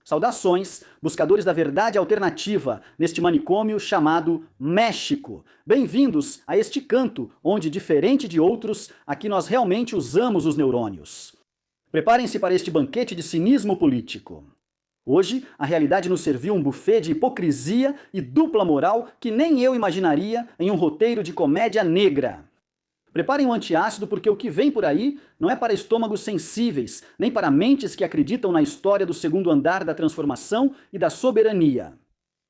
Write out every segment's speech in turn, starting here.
Saudações, buscadores da verdade alternativa, neste manicômio chamado México. Bem-vindos a este canto, onde, diferente de outros, aqui nós realmente usamos os neurônios. Preparem-se para este banquete de cinismo político. Hoje, a realidade nos serviu um buffet de hipocrisia e dupla moral que nem eu imaginaria em um roteiro de comédia negra. Preparem o antiácido porque o que vem por aí não é para estômagos sensíveis, nem para mentes que acreditam na história do segundo andar da transformação e da soberania.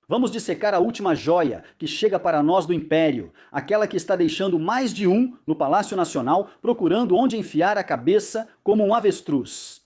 Vamos dissecar a última joia que chega para nós do Império, aquela que está deixando mais de um no Palácio Nacional procurando onde enfiar a cabeça como um avestruz.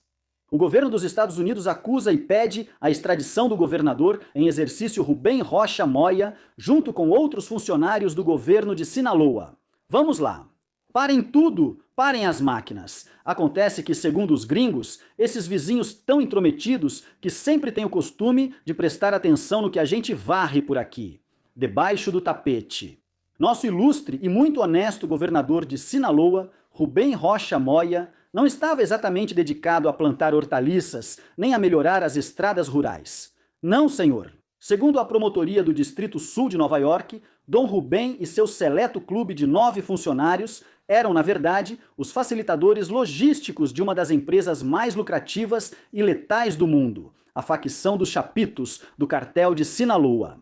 O governo dos Estados Unidos acusa e pede a extradição do governador em exercício Rubem Rocha Moya, junto com outros funcionários do governo de Sinaloa. Vamos lá. Parem tudo, parem as máquinas. Acontece que, segundo os gringos, esses vizinhos tão intrometidos que sempre têm o costume de prestar atenção no que a gente varre por aqui, debaixo do tapete. Nosso ilustre e muito honesto governador de Sinaloa, Rubem Rocha Moya, não estava exatamente dedicado a plantar hortaliças nem a melhorar as estradas rurais. Não, senhor. Segundo a promotoria do Distrito Sul de Nova York, Dom Rubem e seu seleto clube de 9 funcionários eram, na verdade, os facilitadores logísticos de uma das empresas mais lucrativas e letais do mundo, a facção dos Chapitos, do cartel de Sinaloa.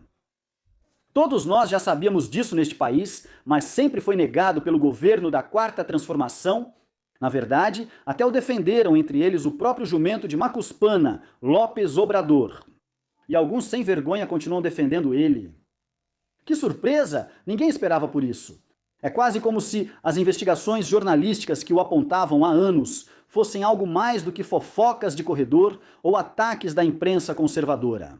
Todos nós já sabíamos disso neste país, mas sempre foi negado pelo governo da Quarta Transformação. Na verdade, até o defenderam, entre eles o próprio jumento de Macuspana, López Obrador. E alguns sem vergonha continuam defendendo ele. Que surpresa! Ninguém esperava por isso. É quase como se as investigações jornalísticas que o apontavam há anos fossem algo mais do que fofocas de corredor ou ataques da imprensa conservadora.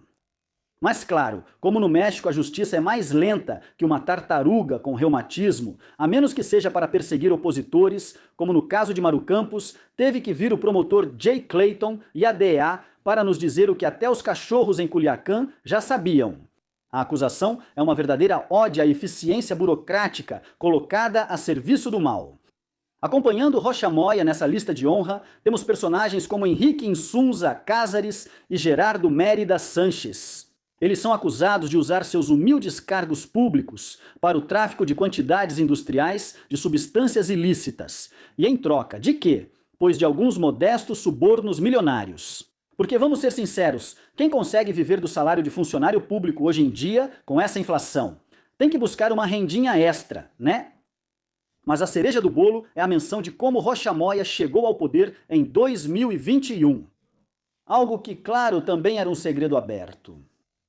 Mas claro, como no México a justiça é mais lenta que uma tartaruga com reumatismo, a menos que seja para perseguir opositores, como no caso de Maru Campos, teve que vir o promotor Jay Clayton e a DEA para nos dizer o que até os cachorros em Culiacán já sabiam. A acusação é uma verdadeira ode à eficiência burocrática colocada a serviço do mal. Acompanhando Rocha Moya nessa lista de honra, temos personagens como Henrique Insunza Cázares e Gerardo Mérida Sanches. Eles são acusados de usar seus humildes cargos públicos para o tráfico de quantidades industriais de substâncias ilícitas. E em troca de quê? Pois de alguns modestos subornos milionários. Porque vamos ser sinceros, quem consegue viver do salário de funcionário público hoje em dia com essa inflação? Tem que buscar uma rendinha extra, né? Mas a cereja do bolo é a menção de como Rocha Moya chegou ao poder em 2021. Algo que, claro, também era um segredo aberto.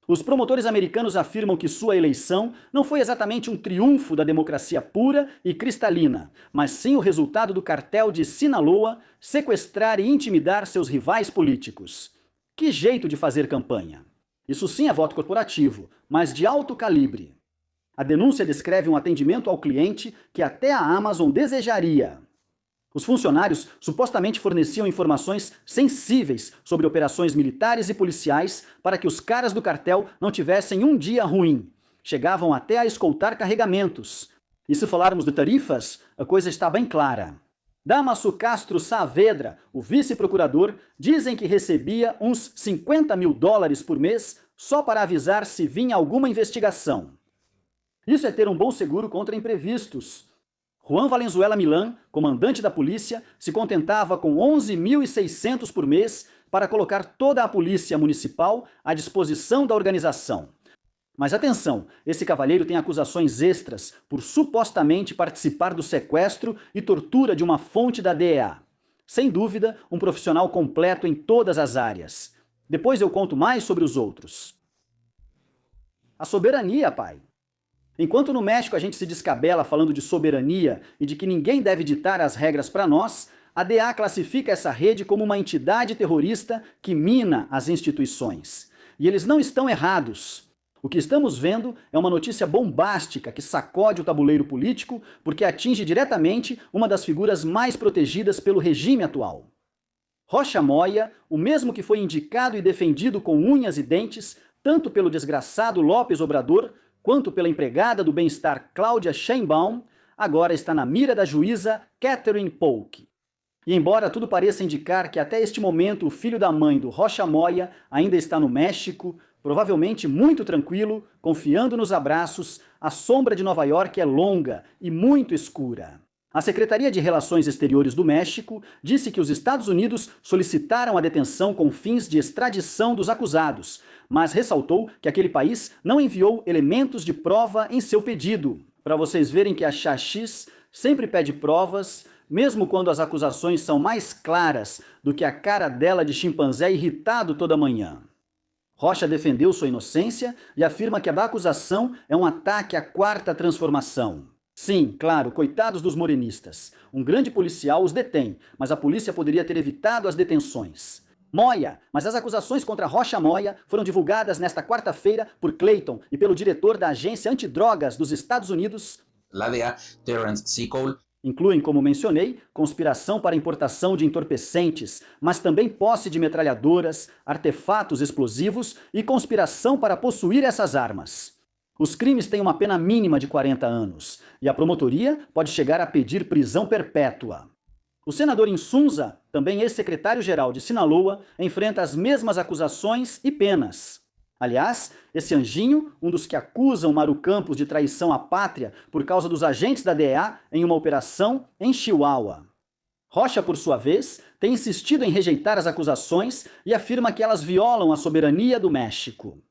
Os promotores americanos afirmam que sua eleição não foi exatamente um triunfo da democracia pura e cristalina, mas sim o resultado do cartel de Sinaloa sequestrar e intimidar seus rivais políticos. Que jeito de fazer campanha! Isso sim é voto corporativo, mas de alto calibre. A denúncia descreve um atendimento ao cliente que até a Amazon desejaria. Os funcionários supostamente forneciam informações sensíveis sobre operações militares e policiais para que os caras do cartel não tivessem um dia ruim. Chegavam até a escoltar carregamentos. E se falarmos de tarifas, a coisa está bem clara. Damaso Castro Saavedra, o vice-procurador, dizem que recebia uns $50 mil por mês só para avisar se vinha alguma investigação. Isso é ter um bom seguro contra imprevistos. Juan Valenzuela Milán, comandante da polícia, se contentava com 11.600 por mês para colocar toda a polícia municipal à disposição da organização. Mas atenção, esse cavalheiro tem acusações extras por supostamente participar do sequestro e tortura de uma fonte da DEA. Sem dúvida, um profissional completo em todas as áreas. Depois eu conto mais sobre os outros. A soberania, pai. Enquanto no México a gente se descabela falando de soberania e de que ninguém deve ditar as regras para nós, a DEA classifica essa rede como uma entidade terrorista que mina as instituições. E eles não estão errados. O que estamos vendo é uma notícia bombástica que sacode o tabuleiro político porque atinge diretamente uma das figuras mais protegidas pelo regime atual. Rocha Moya, o mesmo que foi indicado e defendido com unhas e dentes, tanto pelo desgraçado López Obrador, quanto pela empregada do bem-estar Cláudia Sheinbaum, agora está na mira da juíza Catherine Polk. E embora tudo pareça indicar que até este momento o filho da mãe do Rocha Moya ainda está no México, provavelmente muito tranquilo, confiando nos abraços, a sombra de Nova York é longa e muito escura. A Secretaria de Relações Exteriores do México disse que os Estados Unidos solicitaram a detenção com fins de extradição dos acusados, mas ressaltou que aquele país não enviou elementos de prova em seu pedido. Para vocês verem que a Xaxis sempre pede provas, mesmo quando as acusações são mais claras do que a cara dela de chimpanzé irritado toda manhã. Rocha defendeu sua inocência e afirma que a acusação é um ataque à quarta transformação. Sim, claro, coitados dos morenistas. Um grande policial os detém, mas a polícia poderia ter evitado as detenções. Moya, mas as acusações contra Rocha Moya foram divulgadas nesta quarta-feira por Clayton e pelo diretor da Agência Antidrogas dos Estados Unidos, la DEA, Terrence C. Cole. Incluem, como mencionei, conspiração para importação de entorpecentes, mas também posse de metralhadoras, artefatos explosivos e conspiração para possuir essas armas. Os crimes têm uma pena mínima de 40 anos, e a promotoria pode chegar a pedir prisão perpétua. O senador Insunza, também ex-secretário-geral de Sinaloa, enfrenta as mesmas acusações e penas. Aliás, esse anjinho, um dos que acusam Maru Campos de traição à pátria por causa dos agentes da DEA em uma operação em Chihuahua. Rocha, por sua vez, tem insistido em rejeitar as acusações e afirma que elas violam a soberania do México.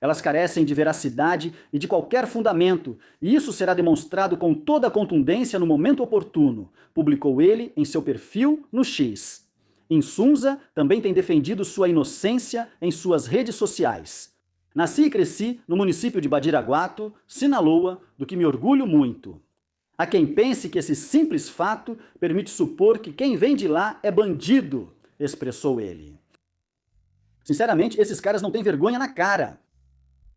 Elas carecem de veracidade e de qualquer fundamento, e isso será demonstrado com toda a contundência no momento oportuno, publicou ele em seu perfil no X. Insunza também tem defendido sua inocência em suas redes sociais. Nasci e cresci no município de Badiraguato, Sinaloa, do que me orgulho muito. Há quem pense que esse simples fato permite supor que quem vem de lá é bandido, expressou ele. Sinceramente, esses caras não têm vergonha na cara.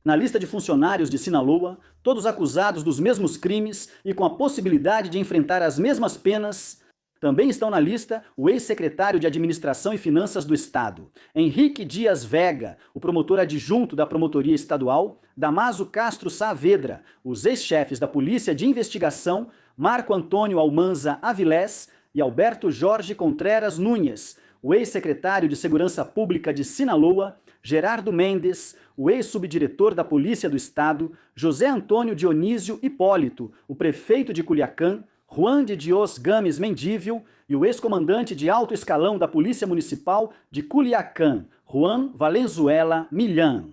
Na lista de funcionários de Sinaloa, todos acusados dos mesmos crimes e com a possibilidade de enfrentar as mesmas penas, também estão na lista o ex-secretário de Administração e Finanças do Estado, Henrique Dias Vega, o promotor adjunto da Promotoria Estadual, Damaso Castro Saavedra, os ex-chefes da Polícia de Investigação, Marco Antônio Almanza Avilés e Alberto Jorge Contreras Nunes, o ex-secretário de Segurança Pública de Sinaloa, Gerardo Mendes, o ex-subdiretor da Polícia do Estado, José Antônio Dionísio Hipólito, o prefeito de Culiacán, Juan de Dios Games Mendívil e o ex-comandante de alto escalão da Polícia Municipal de Culiacán, Juan Valenzuela Millán.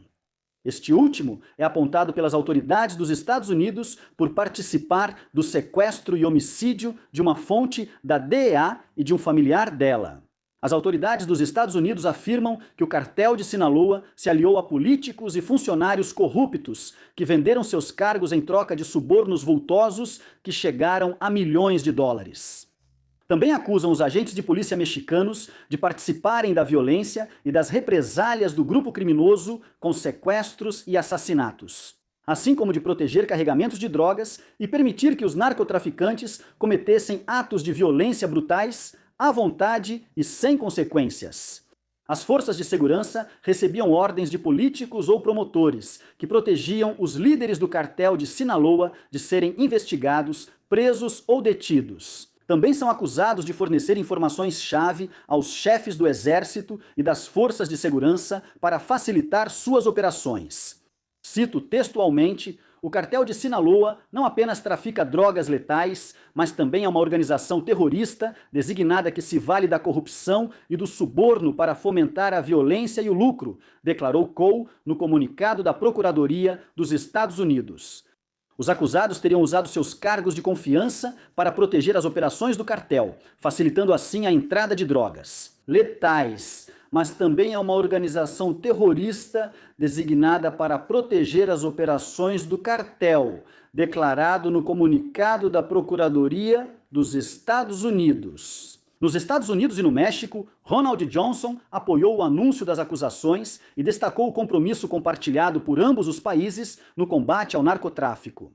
Este último é apontado pelas autoridades dos Estados Unidos por participar do sequestro e homicídio de uma fonte da DEA e de um familiar dela. As autoridades dos Estados Unidos afirmam que o cartel de Sinaloa se aliou a políticos e funcionários corruptos que venderam seus cargos em troca de subornos vultosos que chegaram a milhões de dólares. Também acusam os agentes de polícia mexicanos de participarem da violência e das represálias do grupo criminoso com sequestros e assassinatos, assim como de proteger carregamentos de drogas e permitir que os narcotraficantes cometessem atos de violência brutais à vontade e sem consequências. As forças de segurança recebiam ordens de políticos ou promotores que protegiam os líderes do cartel de Sinaloa de serem investigados, presos ou detidos. Também são acusados de fornecer informações-chave aos chefes do exército e das forças de segurança para facilitar suas operações. Cito textualmente: o cartel de Sinaloa não apenas trafica drogas letais, mas também é uma organização terrorista designada que se vale da corrupção e do suborno para fomentar a violência e o lucro, declarou Cole no comunicado da Procuradoria dos Estados Unidos. Os acusados teriam usado seus cargos de confiança para proteger as operações do cartel, facilitando assim a entrada de drogas letais, mas também é uma organização terrorista designada para proteger as operações do cartel, declarado no comunicado da Procuradoria dos Estados Unidos. Nos Estados Unidos e no México, Ronald Johnson apoiou o anúncio das acusações e destacou o compromisso compartilhado por ambos os países no combate ao narcotráfico.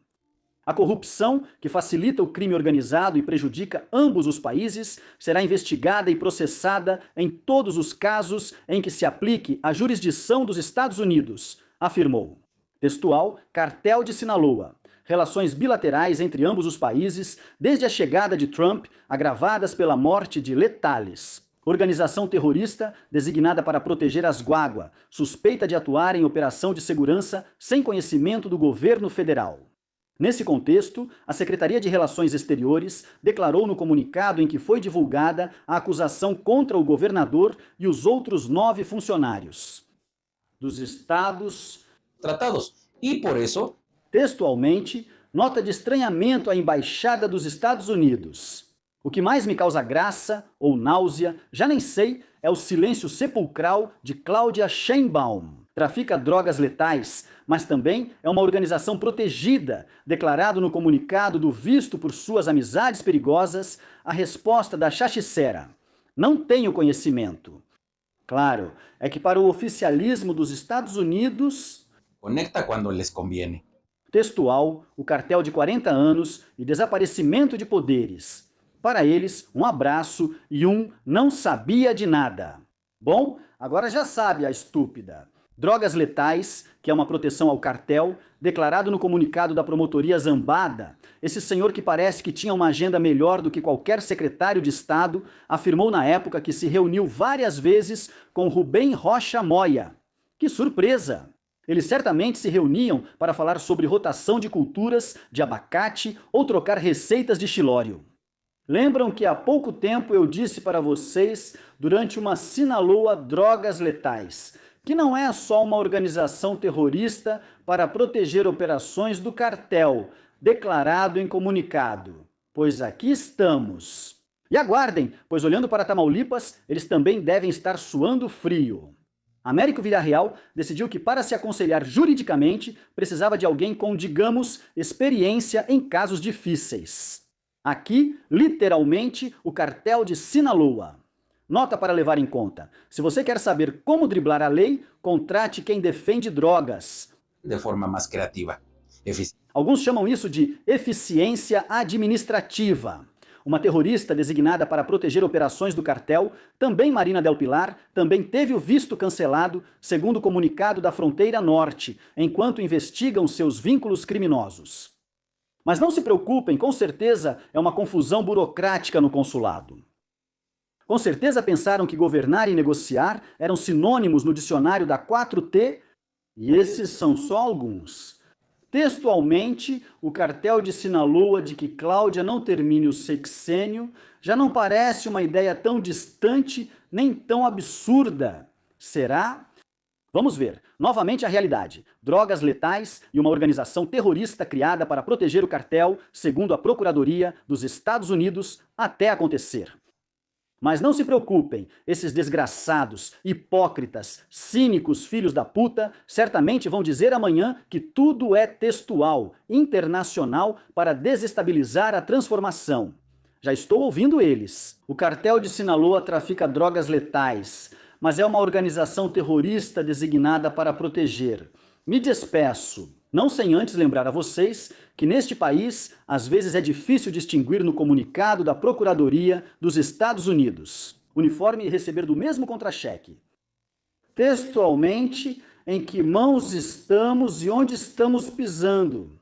A corrupção, que facilita o crime organizado e prejudica ambos os países, será investigada e processada em todos os casos em que se aplique a jurisdição dos Estados Unidos, afirmou. Textual: Cartel de Sinaloa. relações bilaterais entre ambos os países desde a chegada de Trump, agravadas pela morte de Letales, organização terrorista designada para proteger as Guagua, suspeita de atuar em operação de segurança sem conhecimento do governo federal. Nesse contexto, a Secretaria de Relações Exteriores declarou no comunicado em que foi divulgada a acusação contra o governador e os outros 9 funcionários dos estados tratados. Y por eso, textualmente, nota de estranhamento à Embaixada dos Estados Unidos. O que mais me causa graça ou náusea, já nem sei, é o silêncio sepulcral de Claudia Sheinbaum. Trafica drogas letais, mas também é uma organização protegida, declarado no comunicado do visto por suas amizades perigosas, a resposta da Chachicera: não tenho conhecimento. Claro, é que para o oficialismo dos Estados Unidos, conecta cuando les conviene. textual, o cartel de 40 anos e desaparecimento de poderes. Para eles, um abraço e um não sabia de nada. Bom, agora já sabe a estúpida. Drogas letais, que é uma proteção ao cartel, declarado no comunicado da promotoria Zambada, esse senhor que parece que tinha uma agenda melhor do que qualquer secretário de Estado, afirmou na época que se reuniu várias vezes com Rubem Rocha Moya. Que surpresa! Eles certamente se reuniam para falar sobre rotação de culturas, de abacate ou trocar receitas de xilório. Lembram que há pouco tempo eu disse para vocês, durante uma Sinaloa Drogas Letais, que não é só uma organização terrorista para proteger operações do cartel, declarado em comunicado. Pois aqui estamos. E aguardem, pois olhando para Tamaulipas, eles também devem estar suando frio. Américo Villarreal decidiu que para se aconselhar juridicamente, precisava de alguém com, digamos, experiência em casos difíceis. Aqui, literalmente, o cartel de Sinaloa. Nota para levar em conta: se você quer saber como driblar a lei, contrate quem defende drogas. De forma más creativa. Alguns chamam isso de eficiência administrativa. Uma terrorista designada para proteger operações do cartel, também Marina Del Pilar, também teve o visto cancelado, segundo o comunicado da Fronteira Norte, enquanto investigam seus vínculos criminosos. Mas não se preocupem, com certeza é uma confusão burocrática no consulado. Com certeza pensaram que governar e negociar eram sinônimos no dicionário da 4T, e esses são só alguns. Textualmente, o cartel de Sinaloa de que Cláudia não termine o sexênio já não parece uma ideia tão distante nem tão absurda. Será? Vamos ver, novamente a realidade. Drogas letais e uma organização terrorista criada para proteger o cartel, segundo a Procuradoria dos Estados Unidos, até acontecer. Mas não se preocupem, esses desgraçados, hipócritas, cínicos filhos da puta certamente vão dizer amanhã que tudo é textual, internacional para desestabilizar a transformação. Já estou ouvindo eles. O cartel de Sinaloa trafica drogas letais, mas é uma organização terrorista designada para proteger. Me despeço, não sem antes lembrar a vocês que neste país, às vezes é difícil distinguir no comunicado da Procuradoria dos Estados Unidos uniforme e receber do mesmo contra-cheque. Textualmente, em que mãos estamos e onde estamos pisando.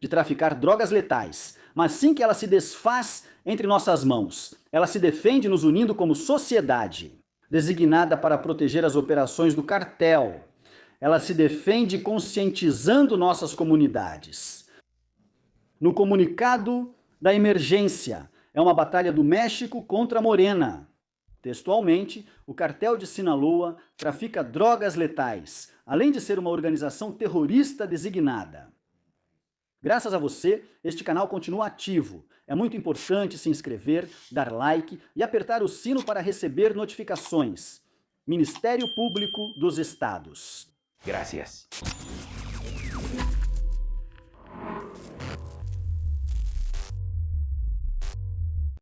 De traficar drogas letais, mas sim que ela se desfaz entre nossas mãos. Ela se defende nos unindo como sociedade, designada para proteger as operações do cartel. Ela se defende conscientizando nossas comunidades. No comunicado da emergência, é uma batalha do México contra Morena. Textualmente, o cartel de Sinaloa trafica drogas letais, além de ser uma organização terrorista designada. Graças a você, este canal continua ativo. É muito importante se inscrever, dar like e apertar o sino para receber notificações. Ministério Público dos Estados. Gracias.